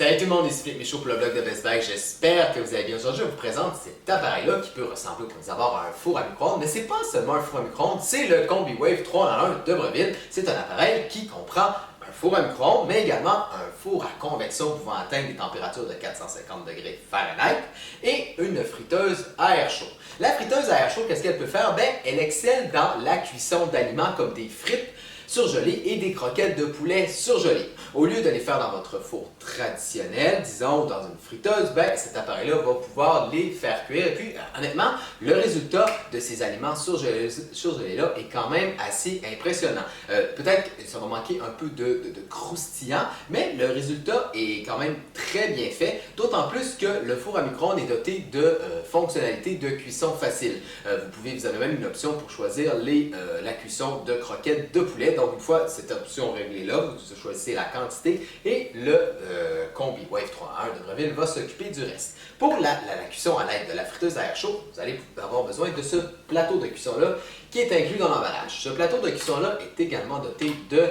Salut tout le monde, ici Philippe Michaud pour le blog de Best Buy. J'espère que vous allez bien. Aujourd'hui, je vous présente cet appareil-là qui peut ressembler au premier abord à un four à micro-ondes, mais c'est pas seulement un four à micro-ondes, c'est le CombiWave 3 en 1 de Breville. C'est un appareil qui comprend un four à micro-ondes, mais également un four à convection pouvant atteindre des températures de 450 degrés Fahrenheit et une friteuse à air chaud. La friteuse à air chaud, qu'est-ce qu'elle peut faire? Ben, elle excelle dans la cuisson d'aliments comme des frites surgelées et des croquettes de poulet surgelées. Au lieu de les faire dans votre four traditionnel, disons dans une friteuse, ben, cet appareil-là va pouvoir les faire cuire. Et puis, honnêtement, le résultat de ces aliments surgelés-là est quand même assez impressionnant. Peut-être que ça va manquer un peu de croustillant, mais le résultat est quand même très bien fait, d'autant plus que le four à micro-ondes est doté de fonctionnalités de cuisson facile. Vous avez même une option pour choisir la cuisson de croquettes de poulet. Donc, une fois cette option réglée-là, vous choisissez la quantité et le CombiWave 3 en 1 de Breville va s'occuper du reste. Pour la cuisson à l'aide de la friteuse à air chaud, vous allez avoir besoin de ce plateau de cuisson-là qui est inclus dans l'emballage. Ce plateau de cuisson-là est également doté de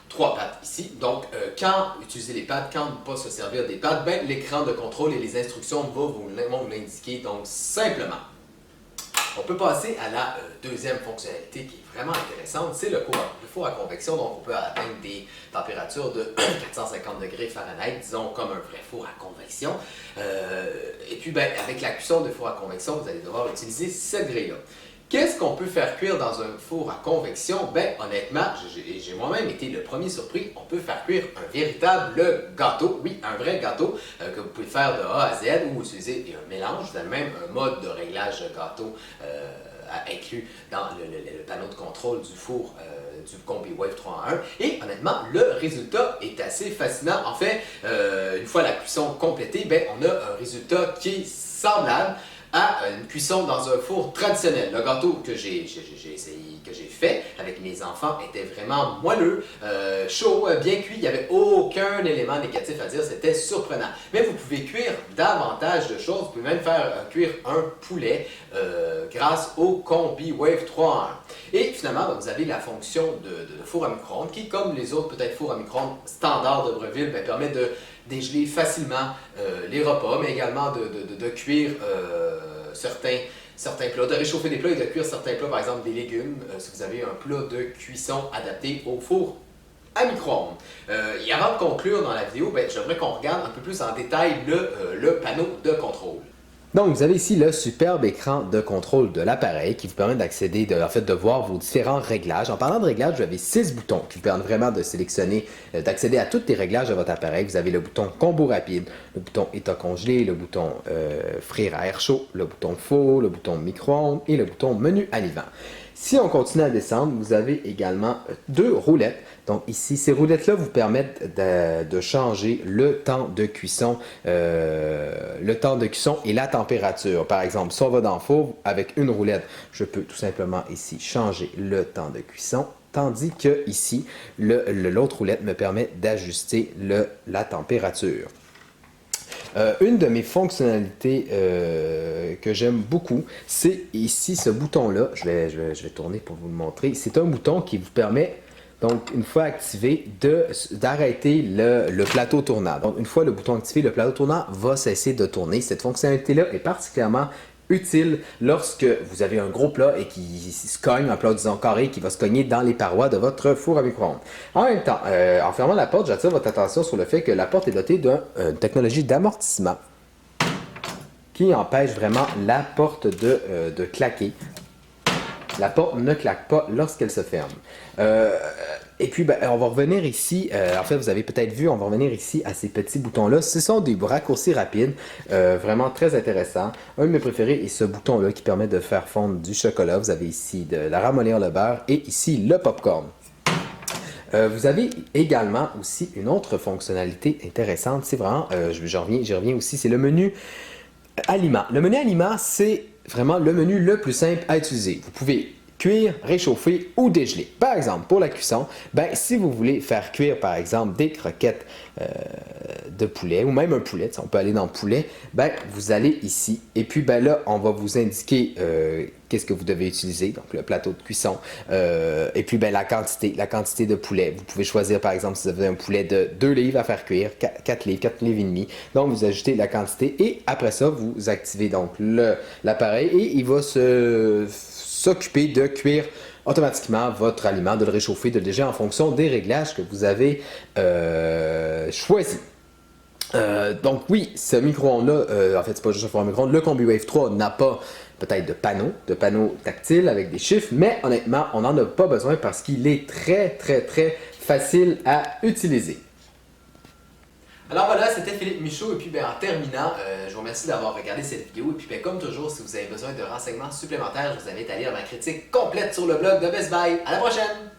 3 pattes ici. Donc, quand utiliser les pattes, quand ne pas se servir des pattes, ben, l'écran de contrôle et les instructions vont vous l'indiquer. Donc, simplement. On peut passer à la deuxième fonctionnalité qui est vraiment intéressante, c'est le four à convection. Donc, on peut atteindre des températures de 450 degrés Fahrenheit, disons comme un vrai four à convection. Et puis, ben, avec la cuisson de four à convection, vous allez devoir utiliser cette grille-là. Qu'est-ce qu'on peut faire cuire dans un four à convection? Ben, honnêtement, j'ai moi-même été le premier surpris. On peut faire cuire un véritable gâteau, oui, un vrai gâteau que vous pouvez faire de A à Z ou utiliser un mélange. Vous avez même un mode de réglage de gâteau inclus dans le panneau de contrôle du four du CombiWave 3 en 1. Et honnêtement, le résultat est assez fascinant. En fait, une fois la cuisson complétée, ben, on a un résultat qui est semblable à une cuisson dans un four traditionnel. Le gâteau que j'ai fait avec mes enfants était vraiment moelleux, chaud, bien cuit. Il n'y avait aucun élément négatif à dire. C'était surprenant. Mais vous pouvez cuire davantage de choses. Vous pouvez même faire cuire un poulet grâce au CombiWave 3 en 1. Et finalement, vous avez la fonction de four à micro-ondes qui, comme les autres peut-être fours à micro-ondes standards de Breville, ben, permet de dégeler facilement les repas, mais également de cuire certains plats, de réchauffer des plats et de cuire certains plats, par exemple des légumes, si vous avez un plat de cuisson adapté au four à micro-ondes. Et avant de conclure dans la vidéo, ben, j'aimerais qu'on regarde un peu plus en détail le panneau de contrôle. Donc, vous avez ici le superbe écran de contrôle de l'appareil qui vous permet d'accéder, de voir vos différents réglages. En parlant de réglages, vous avez 6 boutons qui vous permettent vraiment de sélectionner, d'accéder à tous les réglages de votre appareil. Vous avez le bouton combo rapide, le bouton état congelé, le bouton frire à air chaud, le bouton four, le bouton micro-ondes et le bouton menu à l'hiver. Si on continue à descendre, vous avez également 2 roulettes. Donc ici, ces roulettes-là vous permettent de changer le temps de cuisson et la température. Par exemple, si on va dans le four, avec une roulette, je peux tout simplement ici changer le temps de cuisson. Tandis que ici, l'autre roulette me permet d'ajuster la température. Une de mes fonctionnalités que j'aime beaucoup, c'est ici ce bouton-là. Je vais tourner pour vous le montrer. C'est un bouton qui vous permet, donc une fois activé, d'arrêter le plateau tournant. Donc une fois le bouton activé, le plateau tournant va cesser de tourner. Cette fonctionnalité-là est particulièrement utile lorsque vous avez un gros plat et qui se cogne, un plat disons carré qui va se cogner dans les parois de votre four à micro-ondes. En même temps, en fermant la porte, j'attire votre attention sur le fait que la porte est dotée d'une technologie d'amortissement qui empêche vraiment la porte de claquer. La porte ne claque pas lorsqu'elle se ferme. Et puis, ben, on va revenir ici, en fait, vous avez peut-être vu, on va revenir ici à ces petits boutons-là. Ce sont des raccourcis rapides, vraiment très intéressants. Un de mes préférés est ce bouton-là qui permet de faire fondre du chocolat. Vous avez ici de la ramollir le beurre et ici le popcorn. Vous avez également aussi une autre fonctionnalité intéressante. C'est vraiment, j'y reviens aussi, c'est le menu aliments. Le menu aliments, c'est vraiment le menu le plus simple à utiliser. Vous pouvez cuire, réchauffer ou dégeler. Par exemple, pour la cuisson, ben, si vous voulez faire cuire, par exemple, des croquettes de poulet ou même un poulet, on peut aller dans le poulet, ben, vous allez ici et puis ben, là, on va vous indiquer qu'est-ce que vous devez utiliser, donc le plateau de cuisson, et puis ben, la quantité de poulet. Vous pouvez choisir par exemple si vous avez un poulet de 2 livres à faire cuire, 4 livres, 4 livres et demi. Donc vous ajoutez la quantité et après ça, vous activez donc l'appareil et il va s'occuper de cuire automatiquement votre aliment, de le réchauffer, de le dégeler en fonction des réglages que vous avez choisis. Donc oui, ce micro-ondes-là, en fait c'est pas juste un four à micro-ondes, le CombiWave 3 n'a pas peut-être de panneaux tactiles avec des chiffres, mais honnêtement, on n'en a pas besoin parce qu'il est très facile à utiliser. Alors voilà, c'était Philippe Michaud, et puis ben, en terminant, je vous remercie d'avoir regardé cette vidéo, et puis ben, comme toujours, si vous avez besoin de renseignements supplémentaires, je vous invite à lire ma critique complète sur le blog de Best Buy. À la prochaine!